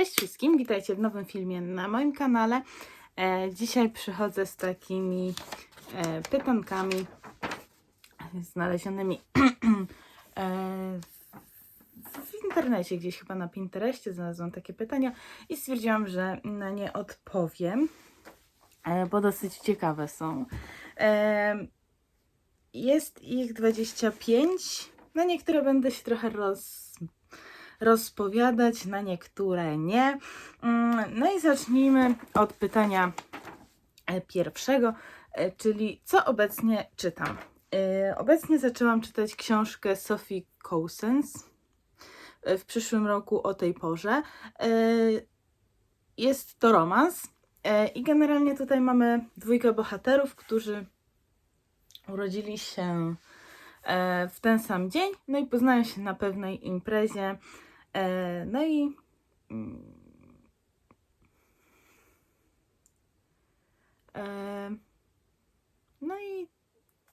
Cześć wszystkim, witajcie w nowym filmie na moim kanale. Dzisiaj przychodzę z takimi pytankami znalezionymi w internecie, gdzieś chyba na Pinterestie znalazłam takie pytania i stwierdziłam, że na nie odpowiem, bo dosyć ciekawe są. Jest ich 25, na niektóre będę się trochę rozpowiadać, na niektóre nie. No i zacznijmy od pytania pierwszego, czyli co obecnie czytam. Obecnie zaczęłam czytać książkę Sophie Cousens w przyszłym roku o tej porze. Jest to romans i generalnie tutaj mamy dwójkę bohaterów, którzy urodzili się w ten sam dzień, no i poznają się na pewnej imprezie. No i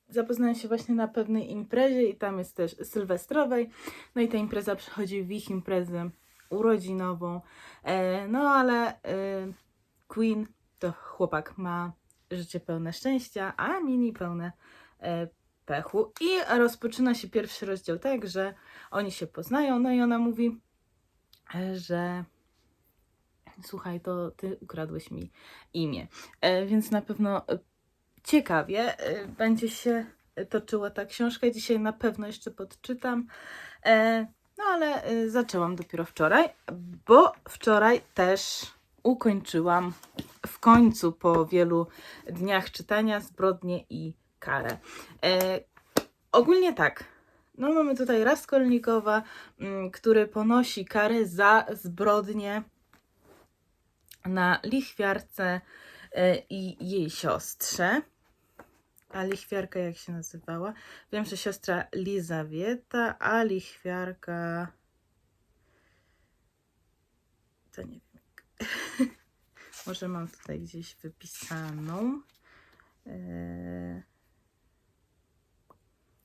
zapoznają się właśnie na pewnej imprezie i tam jest też sylwestrowej. No i ta impreza przychodzi w ich imprezę urodzinową. No ale Queen to chłopak ma życie pełne szczęścia, a Minnie pełne pechu. I rozpoczyna się pierwszy rozdział tak, że oni się poznają, no i ona mówi, że słuchaj, to ty ukradłeś mi imię. Więc na pewno ciekawie będzie się toczyła ta książka. Dzisiaj na pewno jeszcze podczytam. No ale zaczęłam dopiero wczoraj, bo wczoraj też ukończyłam w końcu po wielu dniach czytania Zbrodnię i karę. Ogólnie tak. No mamy tutaj Raskolnikowa, który ponosi karę za zbrodnię na lichwiarce i jej siostrze. A lichwiarka jak się nazywała? Wiem, że siostra Lizawieta, a lichwiarka to nie wiem. Może mam tutaj gdzieś wypisaną.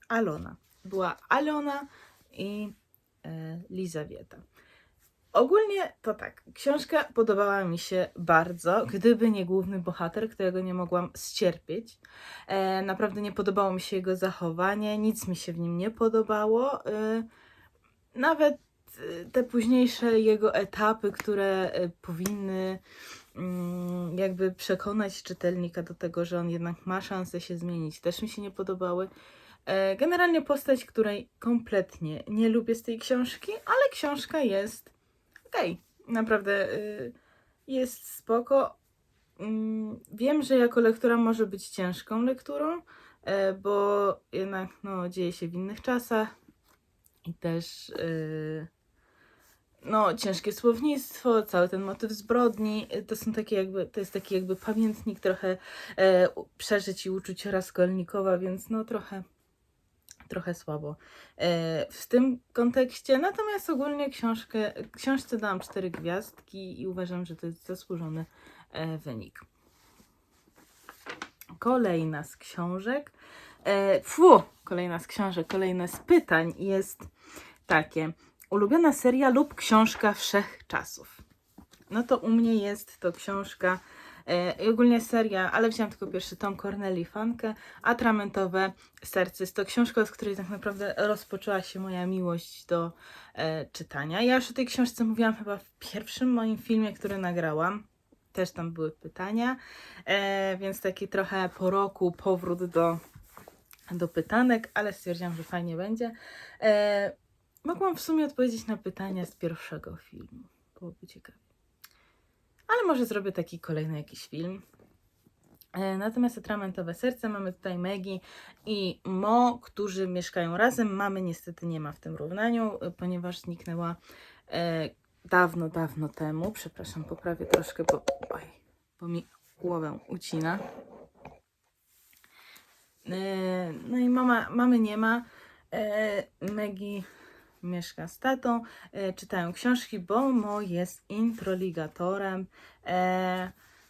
Alona. Była Alona i Lizawieta. Ogólnie to tak, książka podobała mi się bardzo, gdyby nie główny bohater, którego nie mogłam zcierpieć. Naprawdę nie podobało mi się jego zachowanie, nic mi się w nim nie podobało. Nawet te późniejsze jego etapy, które powinny jakby przekonać czytelnika do tego, że on jednak ma szansę się zmienić, też mi się nie podobały. Generalnie postać, której kompletnie nie lubię z tej książki, ale książka jest okej, naprawdę jest spoko. Wiem, że jako lektura może być ciężką lekturą, bo jednak no, dzieje się w innych czasach i też no, ciężkie słownictwo, cały ten motyw zbrodni, to są takie jakby, to jest taki jakby pamiętnik trochę przeżyć i uczuć Raskolnikowa, więc no trochę słabo w tym kontekście. Natomiast ogólnie książce dałam 4 gwiazdki i uważam, że to jest zasłużony wynik. Kolejna z książek, kolejne z pytań jest takie: ulubiona seria lub książka wszechczasów. No to u mnie jest to książka i ogólnie seria, ale wziąłam tylko pierwszy tom Corneli Funke, Atramentowe serce. Jest to książka, od której tak naprawdę rozpoczęła się moja miłość do czytania. Ja już o tej książce mówiłam chyba w pierwszym moim filmie, który nagrałam. Też tam były pytania, więc taki trochę po roku powrót do pytanek, ale stwierdziłam, że fajnie będzie. Mogłam w sumie odpowiedzieć na pytania z pierwszego filmu. Byłoby ciekawe. Ale może zrobię taki kolejny jakiś film. Natomiast Atramentowe serce mamy tutaj Maggie i Mo, którzy mieszkają razem. Mamy niestety nie ma w tym równaniu, ponieważ zniknęła dawno temu. Przepraszam, poprawię troszkę, bo mi głowę ucina. No i mamy nie ma. Maggie mieszka z tatą, czytają książki, bo Mo jest introligatorem.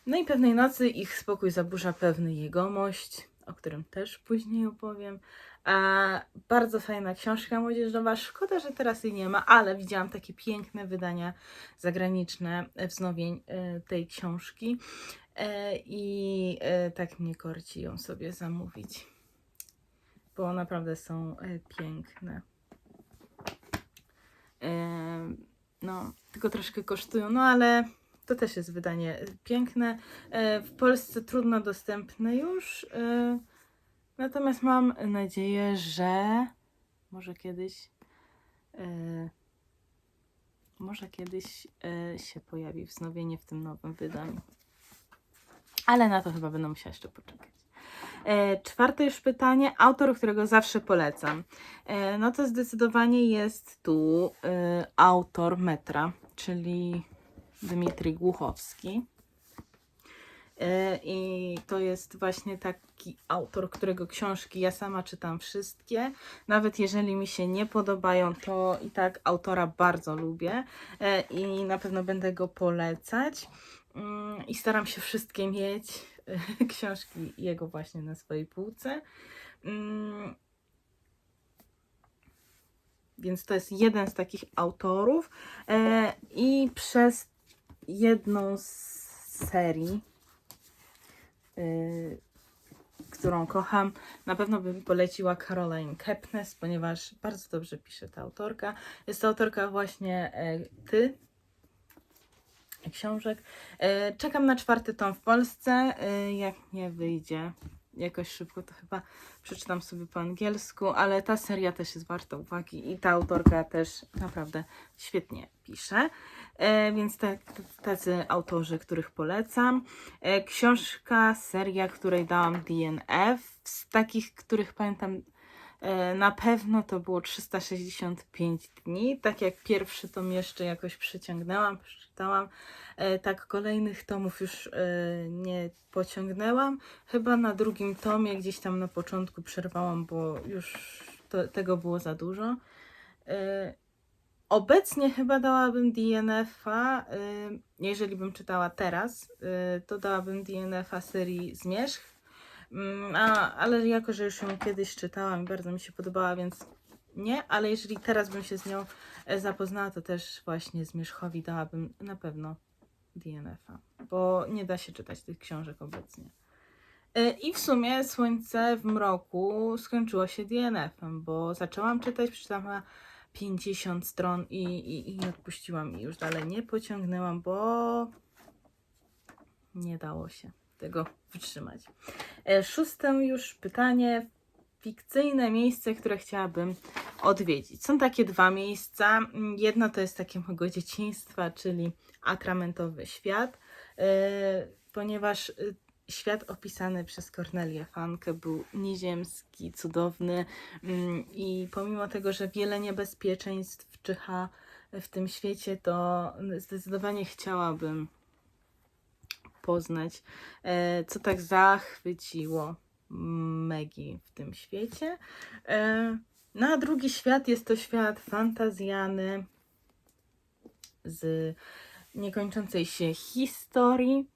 No i pewnej nocy ich spokój zaburza pewny jegomość. o którym też później opowiem. Bardzo fajna książka młodzieżowa. Szkoda, że teraz jej nie ma, ale widziałam takie piękne wydania zagraniczne wznowień tej książki i tak mnie korci ją sobie zamówić, bo naprawdę są piękne. No, tylko troszkę kosztują, no ale to też jest wydanie piękne. W Polsce trudno dostępne już. Natomiast mam nadzieję, że może kiedyś się pojawi wznowienie w tym nowym wydaniu. Ale na to chyba będę musiała jeszcze poczekać. Czwarte już pytanie. Autor, którego zawsze polecam. No to zdecydowanie jest tu autor Metra, czyli Dmitrij Głuchowski. I to jest właśnie taki autor, którego książki ja sama czytam wszystkie. Nawet jeżeli mi się nie podobają, to i tak autora bardzo lubię i na pewno będę go polecać. I staram się wszystkie mieć książki jego właśnie na swojej półce. Więc to jest jeden z takich autorów. I przez jedną z serii, którą kocham, na pewno bym poleciła Caroline Kepnes, ponieważ bardzo dobrze pisze ta autorka. Jest to autorka właśnie książek. Czekam na 4. tom w Polsce. Jak nie wyjdzie jakoś szybko, to chyba przeczytam sobie po angielsku, ale ta seria też jest warta uwagi i ta autorka też naprawdę świetnie pisze. Więc tacy autorzy, których polecam. Książka, seria, której dałam DNF. Z takich, których pamiętam na pewno to było 365 dni. Tak jak pierwszy tom jeszcze jakoś przyciągnęłam, przeczytałam. Tak kolejnych tomów już nie pociągnęłam. Chyba na 2. tomie gdzieś tam na początku przerwałam, bo już tego było za dużo. Obecnie chyba dałabym DNF-a, jeżeli bym czytała teraz, to dałabym DNF-a serii Zmierzch. Ale jako, że już ją kiedyś czytałam i bardzo mi się podobała, więc nie, ale jeżeli teraz bym się z nią zapoznała, to też właśnie Zmierzchowi dałabym na pewno DNF-a, bo nie da się czytać tych książek obecnie. I w sumie Słońce w mroku skończyło się DNF-em, bo zaczęłam czytać, przeczytałam 50 stron i odpuściłam i już dalej nie pociągnęłam, bo nie dało się tego wytrzymać. 6. już pytanie. Fikcyjne miejsce, które chciałabym odwiedzić. Są takie 2 miejsca. Jedno to jest takie mojego dzieciństwa, czyli Atramentowy Świat, ponieważ świat opisany przez Kornelię Funke był nieziemski, cudowny i pomimo tego, że wiele niebezpieczeństw czyha w tym świecie, to zdecydowanie chciałabym poznać, co tak zachwyciło Megi w tym świecie. No a drugi świat jest to świat fantazjany z niekończącej się historii.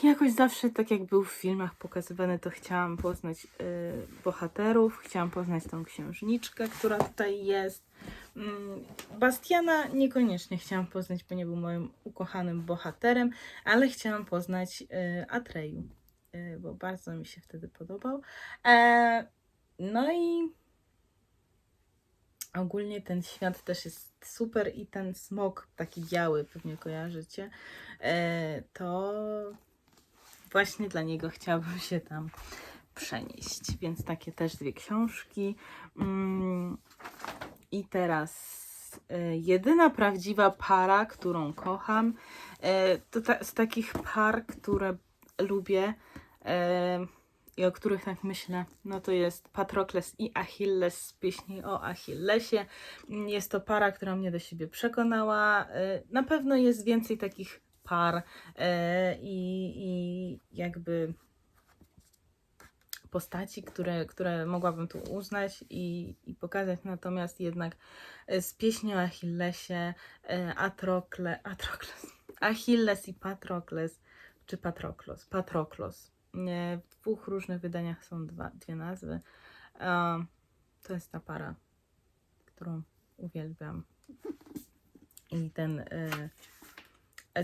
Jakoś zawsze, tak jak był w filmach pokazywany, to chciałam poznać bohaterów, chciałam poznać tą księżniczkę, która tutaj jest. Bastiana niekoniecznie chciałam poznać, bo nie był moim ukochanym bohaterem, ale chciałam poznać Atreyu, bo bardzo mi się wtedy podobał. No i ogólnie ten świat też jest super i ten smok taki biały, pewnie kojarzycie, to właśnie dla niego chciałabym się tam przenieść. Więc takie też 2 książki. I teraz jedyna prawdziwa para, którą kocham, to z takich par, które lubię i o których tak myślę, no to jest Patrokles i Achilles z pieśni o Achillesie. Jest to para, która mnie do siebie przekonała. Na pewno jest więcej takich par i jakby postaci, które mogłabym tu uznać i pokazać, natomiast jednak z pieśnią o Achillesie, Achilles i Patrokles czy Patroklos. Patroklos. W dwóch różnych wydaniach są dwie nazwy. To jest ta para, którą uwielbiam. I ten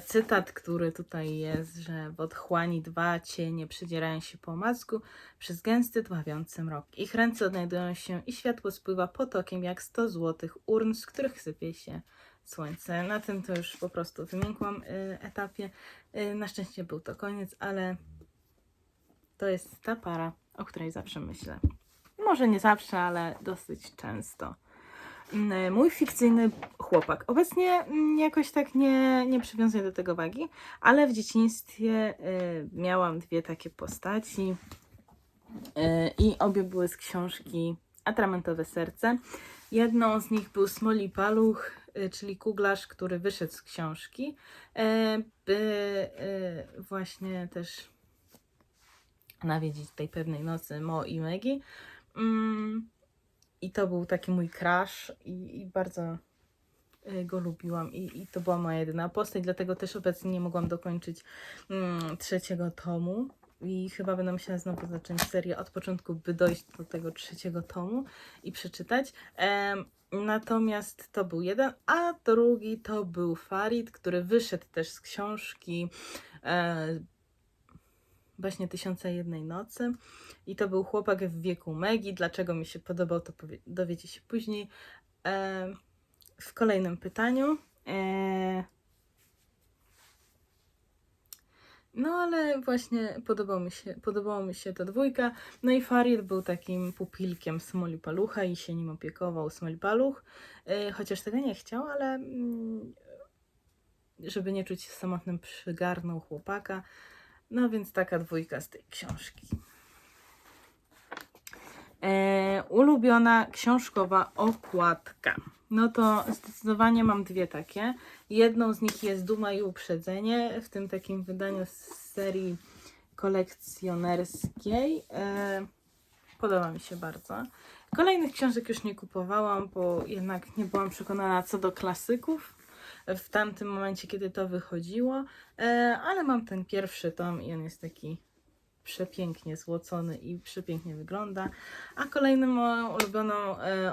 cytat, który tutaj jest, że w otchłani dwa cienie przedzierają się po omacku przez gęsty, dławiący mrok. Ich ręce odnajdują się i światło spływa potokiem jak 100 złotych urn, z których sypie się słońce. Na tym to już po prostu wymiękłam etapie. Na szczęście był to koniec, ale to jest ta para, o której zawsze myślę. Może nie zawsze, ale dosyć często. Mój fikcyjny chłopak. Obecnie jakoś tak nie przywiązuję do tego wagi, ale w dzieciństwie miałam dwie takie postaci i obie były z książki Atramentowe serce. Jedną z nich był Smoli Paluch, czyli kuglarz, który wyszedł z książki, by właśnie też nawiedzić tej pewnej nocy Mo i Maggie. I to był taki mój crush i bardzo go lubiłam i to była moja jedyna postać, dlatego też obecnie nie mogłam dokończyć 3. tomu i chyba będę musiała znowu zacząć serię od początku, by dojść do tego 3. tomu i przeczytać. Natomiast to był jeden, a drugi to był Farid, który wyszedł też z książki właśnie 1001 nocy i to był chłopak w wieku Maggie. Dlaczego mi się podobał, to dowiecie się później w kolejnym pytaniu. No ale właśnie podobało mi się ta dwójka. No i Farid był takim pupilkiem Smoli Palucha i się nim opiekował Smoli Paluch, chociaż tego nie chciał, ale żeby nie czuć się samotnym, przygarnął chłopaka. No więc taka dwójka z tej książki. Ulubiona książkowa okładka. No to zdecydowanie mam dwie takie. Jedną z nich jest Duma i Uprzedzenie, w tym takim wydaniu z serii kolekcjonerskiej. Podoba mi się bardzo. Kolejnych książek już nie kupowałam, bo jednak nie byłam przekonana co do klasyków w tamtym momencie, kiedy to wychodziło, ale mam ten pierwszy tom i on jest taki przepięknie złocony i przepięknie wygląda. A kolejną moją ulubioną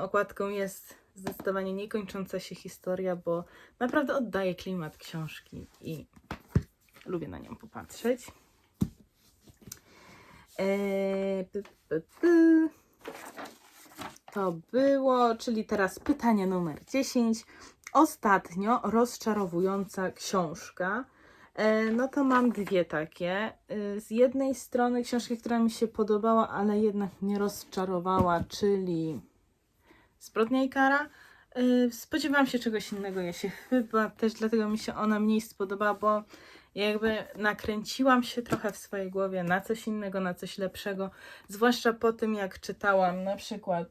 okładką jest zdecydowanie Niekończąca się historia, bo naprawdę oddaje klimat książki i lubię na nią popatrzeć. To było, czyli teraz pytanie numer 10. Ostatnio rozczarowująca książka. No to mam dwie takie. Z jednej strony książki, która mi się podobała, ale jednak mnie rozczarowała, czyli Zbrodnia i kara. Spodziewałam się czegoś innego, ja się chyba też dlatego mi się ona mniej spodobała, bo jakby nakręciłam się trochę w swojej głowie na coś innego, na coś lepszego, zwłaszcza po tym jak czytałam na przykład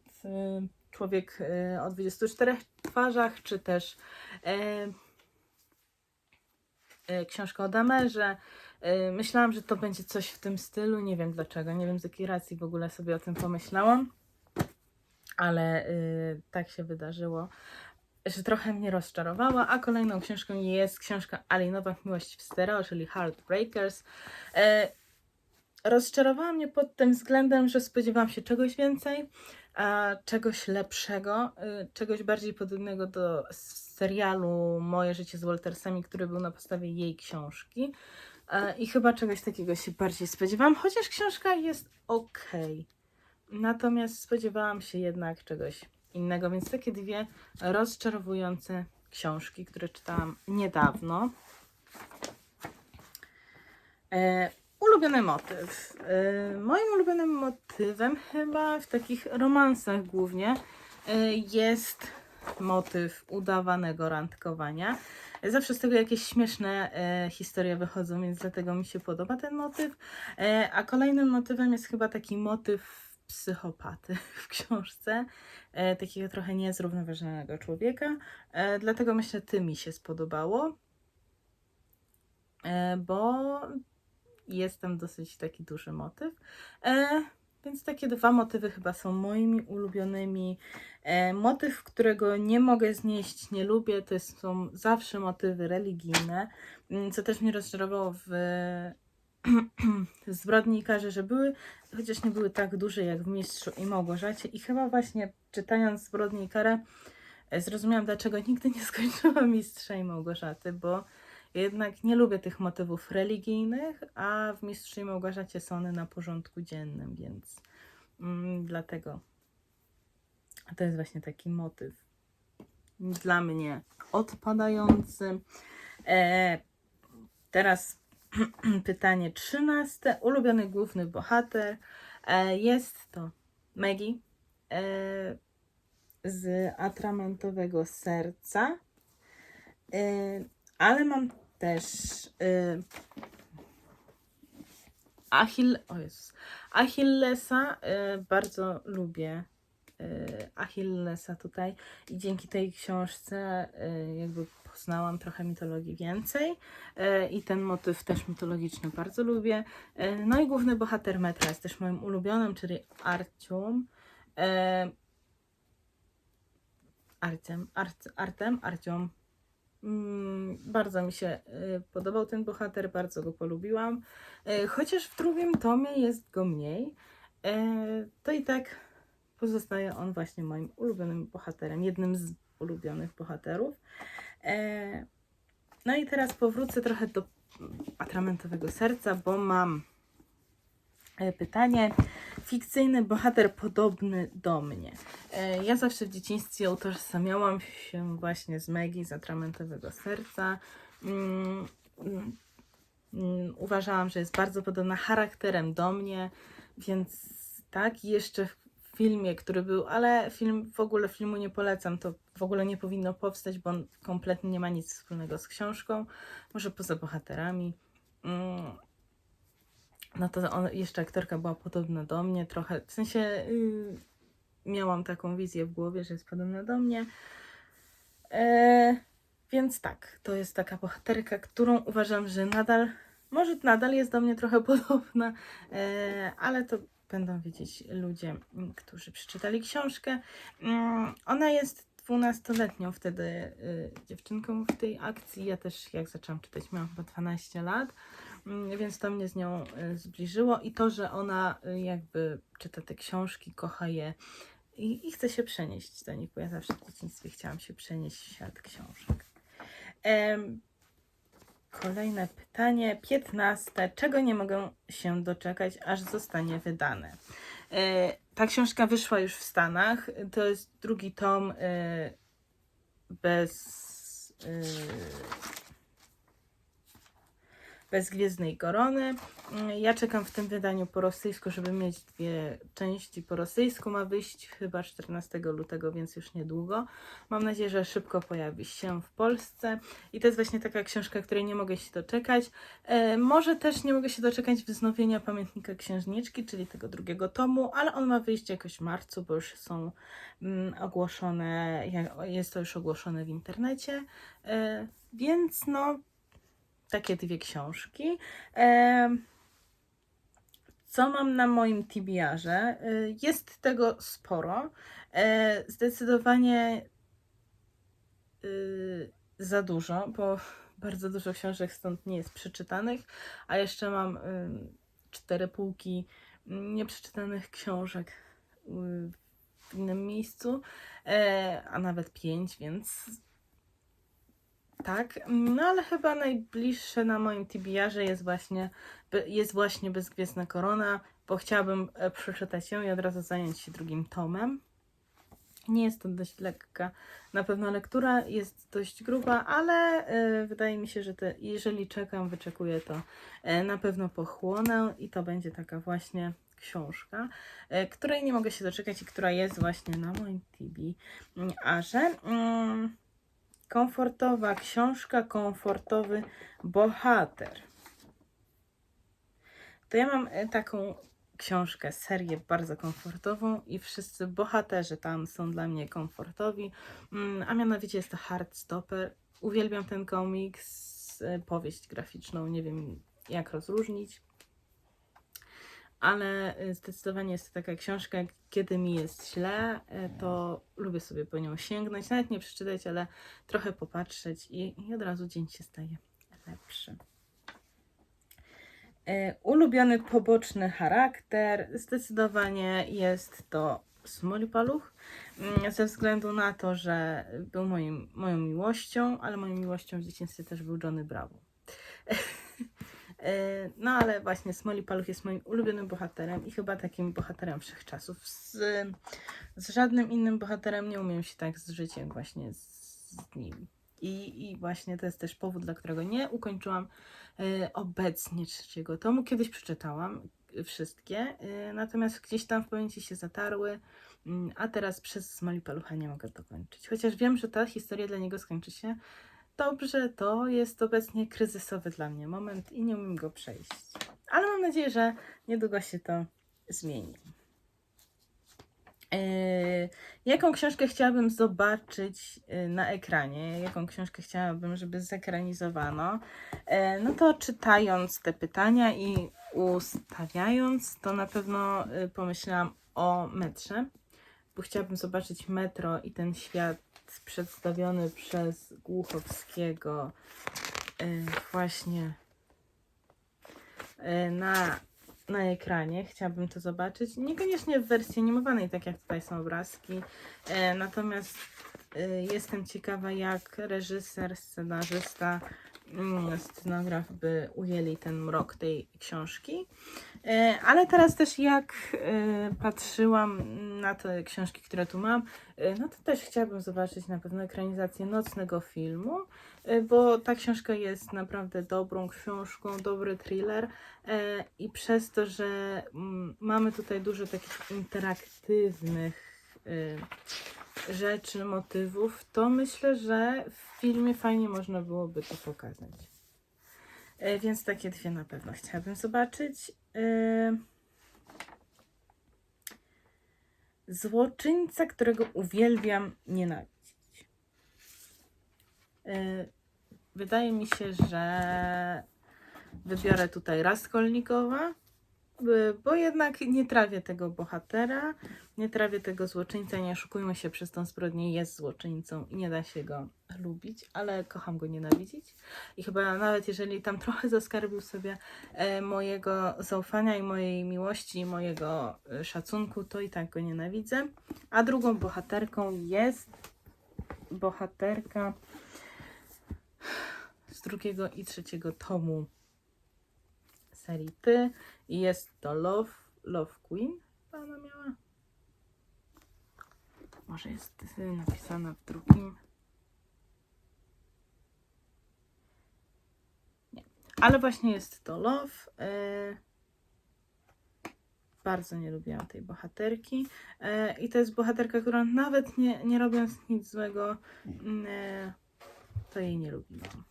Człowiek o 24 twarzach, czy też książkę o Damerze. Myślałam, że to będzie coś w tym stylu, nie wiem dlaczego, nie wiem z jakiej racji w ogóle sobie o tym pomyślałam, ale tak się wydarzyło, że trochę mnie rozczarowała, a kolejną książką jest książka Ali Nowak, Miłość w stereo, czyli Heartbreakers. Rozczarowała mnie pod tym względem, że spodziewałam się czegoś więcej, czegoś lepszego, czegoś bardziej podobnego do serialu Moje życie z Waltersami, który był na podstawie jej książki. I chyba czegoś takiego się bardziej spodziewałam, chociaż książka jest ok. Natomiast spodziewałam się jednak czegoś innego, więc takie dwie rozczarowujące książki, które czytałam niedawno. Ulubiony motyw. Moim ulubionym motywem chyba w takich romansach głównie jest motyw udawanego randkowania. Zawsze z tego jakieś śmieszne historie wychodzą, więc dlatego mi się podoba ten motyw. A kolejnym motywem jest chyba taki motyw psychopaty w książce, takiego trochę niezrównoważonego człowieka. Dlatego myślę, że mi się spodobało, bo jest tam dosyć taki duży motyw. Więc takie dwa motywy chyba są moimi ulubionymi. Motyw, którego nie mogę znieść, nie lubię, to są zawsze motywy religijne, co też mnie rozczarowało w zbrodnikarze, że były, chociaż nie były tak duże jak w Mistrzu i Małgorzacie. I chyba właśnie czytając Zbrodnikarę zrozumiałam, dlaczego nigdy nie skończyłam Mistrza i Małgorzaty, bo jednak nie lubię tych motywów religijnych, a w Mistrzu i Małgorzacie są one na porządku dziennym, więc dlatego to jest właśnie taki motyw dla mnie odpadający. Teraz pytanie 13. Ulubiony główny bohater. Jest to Maggie z Atramentowego Serca. Ale mam też Achillesa. Bardzo lubię Achillesa tutaj i dzięki tej książce jakby poznałam trochę mitologii więcej i ten motyw też mitologiczny bardzo lubię. No i główny bohater metra jest też moim ulubionym, czyli Artiom. Artiom. Bardzo mi się podobał ten bohater, bardzo go polubiłam. Chociaż w drugim tomie jest go mniej, to i tak pozostaje on właśnie moim ulubionym bohaterem, jednym z ulubionych bohaterów. No i teraz powrócę trochę do Atramentowego Serca, bo mam pytanie. Fikcyjny bohater podobny do mnie. Ja zawsze w dzieciństwie utożsamiałam się właśnie z Maggie z Atramentowego Serca. Uważałam, że jest bardzo podobna charakterem do mnie, więc tak, jeszcze w filmie, który był, ale w ogóle filmu nie polecam, to w ogóle nie powinno powstać, bo on kompletnie nie ma nic wspólnego z książką, może poza bohaterami. No to jeszcze aktorka była podobna do mnie trochę, w sensie miałam taką wizję w głowie, że jest podobna do mnie. Więc tak, to jest taka bohaterka, którą uważam, że może nadal jest do mnie trochę podobna, ale to będą wiedzieć ludzie, którzy przeczytali książkę. Ona jest 12-letnią wtedy dziewczynką w tej akcji. Ja też jak zaczęłam czytać, miałam chyba 12 lat, więc to mnie z nią zbliżyło i to, że ona jakby czyta te książki, kocha je i chce się przenieść do nich, bo ja zawsze w dzieciństwie chciałam się przenieść w świat książek. Kolejne pytanie, 15. Czego nie mogę się doczekać, aż zostanie wydane? Ta książka wyszła już w Stanach. To jest drugi tom bez Gwiezdnej Korony. Ja czekam w tym wydaniu po rosyjsku, żeby mieć 2 części po rosyjsku. Ma wyjść chyba 14 lutego, więc już niedługo. Mam nadzieję, że szybko pojawi się w Polsce. I to jest właśnie taka książka, której nie mogę się doczekać. Może też nie mogę się doczekać wznowienia Pamiętnika Księżniczki, czyli tego drugiego tomu, ale on ma wyjść jakoś w marcu, bo już są ogłoszone, jest to już ogłoszone w internecie. Więc no, takie 2 książki. Co mam na moim TBR-ze? Jest tego sporo. Zdecydowanie za dużo, bo bardzo dużo książek stąd nie jest przeczytanych, a jeszcze mam 4 półki nieprzeczytanych książek w innym miejscu, a nawet 5, więc tak, no ale chyba najbliższe na moim TBR-ze jest właśnie Bezgwiezdna Korona, bo chciałabym przeczytać ją i od razu zająć się drugim tomem. Nie jest to dość lekka, na pewno lektura jest dość gruba, ale wydaje mi się, że jeżeli wyczekuję, to na pewno pochłonę i to będzie taka właśnie książka, której nie mogę się doczekać i która jest właśnie na moim TBR-ze. Komfortowa książka, komfortowy bohater. To ja mam taką książkę, serię bardzo komfortową i wszyscy bohaterzy tam są dla mnie komfortowi, a mianowicie jest to Heartstopper. Uwielbiam ten komiks, powieść graficzną, nie wiem jak rozróżnić, ale zdecydowanie jest to taka książka, kiedy mi jest źle, to lubię sobie po nią sięgnąć, nawet nie przeczytać, ale trochę popatrzeć i od razu dzień się staje lepszy. Ulubiony poboczny charakter, zdecydowanie jest to Smolipaluch, ze względu na to, że był moją miłością, ale moją miłością w dzieciństwie też był Johnny Bravo. No ale właśnie Smolipaluch jest moim ulubionym bohaterem i chyba takim bohaterem wszechczasów. Z żadnym innym bohaterem nie umiem się tak zżyć jak właśnie z nim. I właśnie to jest też powód, dla którego nie ukończyłam obecnie 3 tomu. Kiedyś przeczytałam wszystkie, natomiast gdzieś tam w pamięci się zatarły, a teraz przez Smolipalucha nie mogę dokończyć. Chociaż wiem, że ta historia dla niego skończy się dobrze, to jest obecnie kryzysowy dla mnie moment i nie umiem go przejść. Ale mam nadzieję, że niedługo się to zmieni. Jaką książkę chciałabym zobaczyć na ekranie? Jaką książkę chciałabym, żeby zekranizowano? No to czytając te pytania i ustawiając, to na pewno pomyślałam o Metrze, bo chciałabym zobaczyć metro i ten świat przedstawiony przez Głuchowskiego właśnie na ekranie. Chciałabym to zobaczyć. Niekoniecznie w wersji animowanej, tak jak tutaj są obrazki. Natomiast jestem ciekawa, jak reżyser, scenarzysta, scenograf by ujęli ten mrok tej książki. Ale teraz też jak patrzyłam na te książki, które tu mam, no to też chciałabym zobaczyć na pewno ekranizację Nocnego Filmu, bo ta książka jest naprawdę dobrą książką, dobry thriller i przez to, że mamy tutaj dużo takich interaktywnych rzeczy, motywów, to myślę, że w filmie fajnie można byłoby to pokazać. Więc takie dwie na pewno chciałabym zobaczyć. Złoczyńca, którego uwielbiam nienawidzić. Wydaje mi się, że wybiorę tutaj Raskolnikowa, bo jednak nie trawię tego bohatera, nie trawię tego złoczyńca, nie oszukujmy się, przez tą zbrodnię jest złoczyńcą i nie da się go lubić, ale kocham go nienawidzić. I chyba nawet jeżeli tam trochę zaskarbił sobie mojego zaufania i mojej miłości i mojego szacunku, to i tak go nienawidzę. A drugą bohaterką jest bohaterka z 2 i 3 tomu serii Ty i jest to Love Queen, to ona miała. Może jest napisana w drugim. Nie. Ale właśnie jest to Love. Bardzo nie lubiłam tej bohaterki. I to jest bohaterka, która nawet nie robiąc nic złego, to jej nie lubiłam.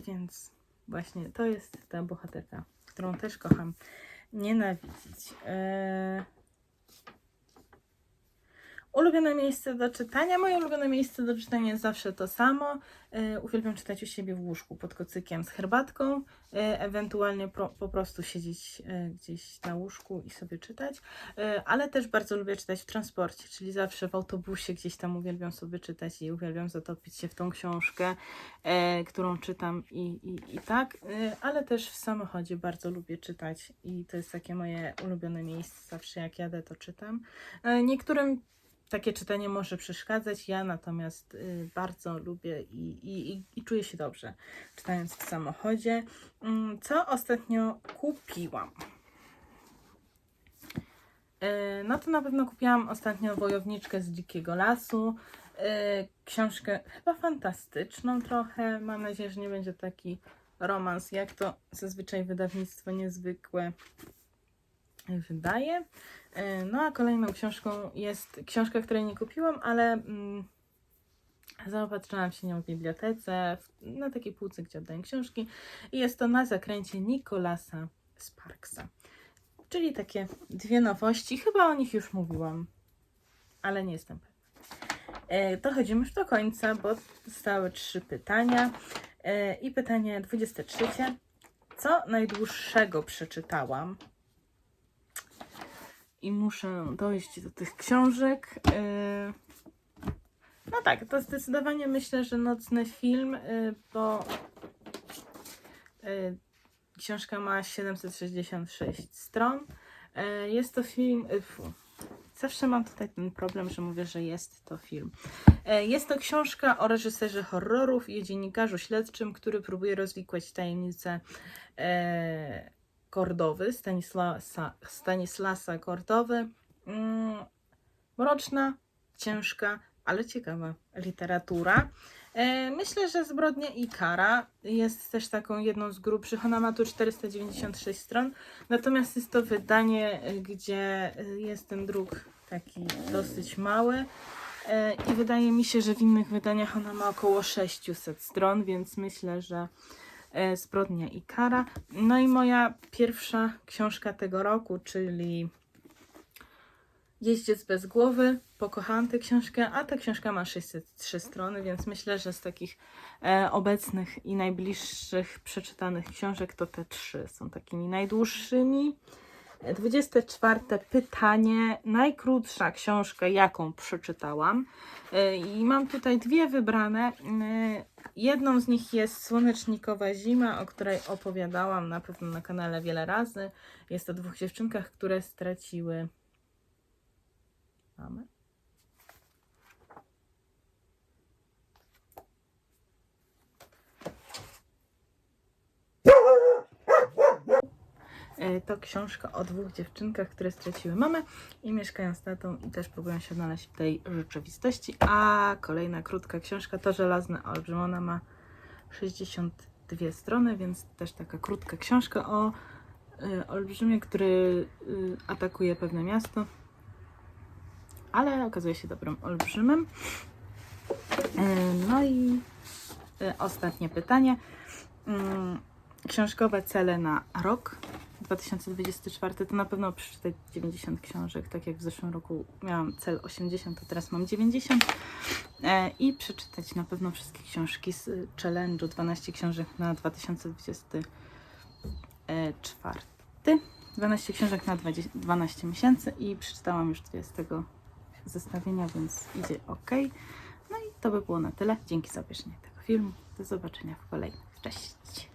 Więc właśnie to jest ta bohaterka, którą też kocham nienawidzić. Ulubione miejsce do czytania. Moje ulubione miejsce do czytania jest zawsze to samo. Uwielbiam czytać u siebie w łóżku pod kocykiem z herbatką, ewentualnie po prostu siedzieć gdzieś na łóżku i sobie czytać, ale też bardzo lubię czytać w transporcie, czyli zawsze w autobusie gdzieś tam uwielbiam sobie czytać i uwielbiam zatopić się w tą książkę, którą czytam i tak, ale też w samochodzie bardzo lubię czytać i to jest takie moje ulubione miejsce, zawsze jak jadę to czytam. Niektórym takie czytanie może przeszkadzać, ja natomiast bardzo lubię i czuję się dobrze czytając w samochodzie. Co ostatnio kupiłam? No to na pewno kupiłam ostatnio Wojowniczkę z Dzikiego Lasu. Książkę chyba fantastyczną trochę. Mam nadzieję, że nie będzie taki romans, jak to zazwyczaj wydawnictwo niezwykłe wydaje. No a kolejną książką jest książka, której nie kupiłam, ale zaopatrzyłam się nią w bibliotece, na takiej półce, gdzie oddaję książki. I jest to Na zakręcie Nicholasa Sparksa. Czyli takie dwie nowości. Chyba o nich już mówiłam, ale nie jestem pewna. Dochodzimy już do końca, bo zostały 3 pytania. I pytanie 23. Co najdłuższego przeczytałam? I muszę dojść do tych książek. No tak, to zdecydowanie myślę, że Nocny Film, bo Książka ma 766 stron. Jest to film... Zawsze mam tutaj ten problem, że mówię, że jest to film. Jest to książka o reżyserze horrorów i dziennikarzu śledczym, który próbuje rozwikłać tajemnicę Kordowy, Stanislasa Kordowy. Mroczna, ciężka, ale ciekawa literatura. Myślę, że Zbrodnia i kara jest też taką jedną z grubszych. Ona ma tu 496 stron, natomiast jest to wydanie, gdzie jest ten druk taki dosyć mały i wydaje mi się, że w innych wydaniach ona ma około 600 stron, więc myślę, że Zbrodnia i kara. No i moja pierwsza książka tego roku, czyli Jeździec bez głowy. Pokochałam tę książkę, a ta książka ma 603 strony, więc myślę, że z takich obecnych i najbliższych przeczytanych książek to te 3 są takimi najdłuższymi. 24 pytanie. Najkrótsza książka, jaką przeczytałam. I mam tutaj 2 wybrane. Jedną z nich jest Słonecznikowa zima, o której opowiadałam na pewno na kanale wiele razy. Jest o 2 dziewczynkach, które straciły mamę. To książka o 2 dziewczynkach, które straciły mamę i mieszkają z tatą i też próbują się odnaleźć w tej rzeczywistości. A kolejna krótka książka to Żelazny Olbrzym. Ona ma 62 strony, więc też taka krótka książka o olbrzymie, który atakuje pewne miasto, ale okazuje się dobrym olbrzymem. No i ostatnie pytanie. Książkowe cele na rok 2024 to na pewno przeczytać 90 książek, tak jak w zeszłym roku miałam cel 80, to teraz mam 90 i przeczytać na pewno wszystkie książki z challenge'u 12 książek na 2024. 12 książek na 12 miesięcy i przeczytałam już 2 z tego zestawienia, więc idzie ok. No i to by było na tyle. Dzięki za obejrzenie tego filmu. Do zobaczenia w kolejnym. Cześć!